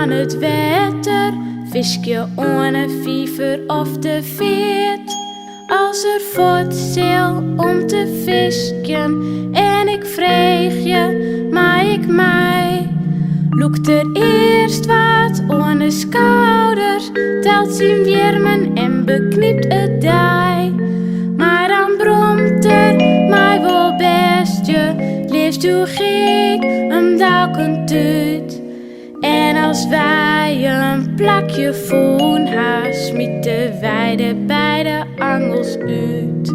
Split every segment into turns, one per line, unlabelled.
van het water, viskje ohne viever of de veet. Als er voortzeel om te visken en ik vreeg je, maar ik mij. Loekt er eerst wat ohne schouders, telt zien wiermen en beknipt het dij. Maar dan bromt er mij wel best je, leefst u gek een duikend uit. En als wij een plakje voen haar, smieten wij de beide angels uit.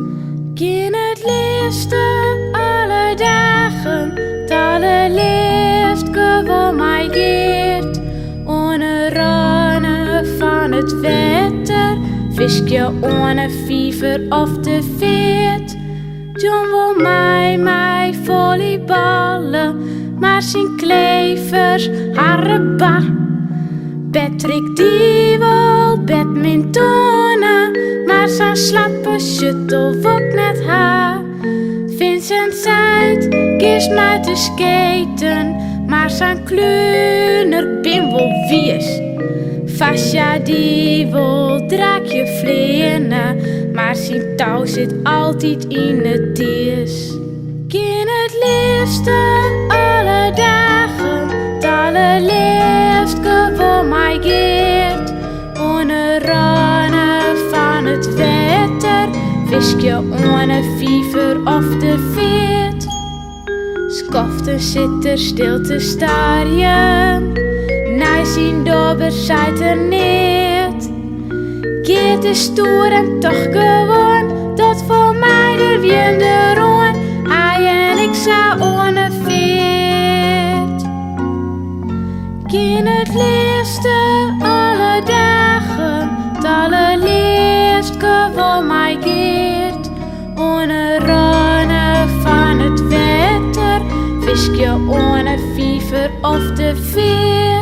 Ken het liefste alle dagen, het allerliefst gewoon mij geert. Ohne rennen van het water, viskje ohne viever of de veet. John wil mij volleyballen, maar zijn klevers harreba. Patrick die wil badmintonnen, maar zijn slappe shuttle wordt net haar. Vincent zei, kies mij te skaten, maar zijn kleuner bin wel wies. Fasja die wil draakje vleenen, maar zijn touw zit altijd in het diers. Ken het liefste alle dagen, het allerliefst gewoon mij geert. Ohne rennen van het water, viskje ohne viever of de veet. Skoften zit er stil te staren, naar zijn dobber zijt er niet. Geert is stoer en toch gewoon, dat voor mij de wind de roon. Hij en ik zou ohne veert. Ken het liefste alle dagen, het allerliefst gewoon mij geert. Ohne rennen van het water, viskje ohne viever of de veer.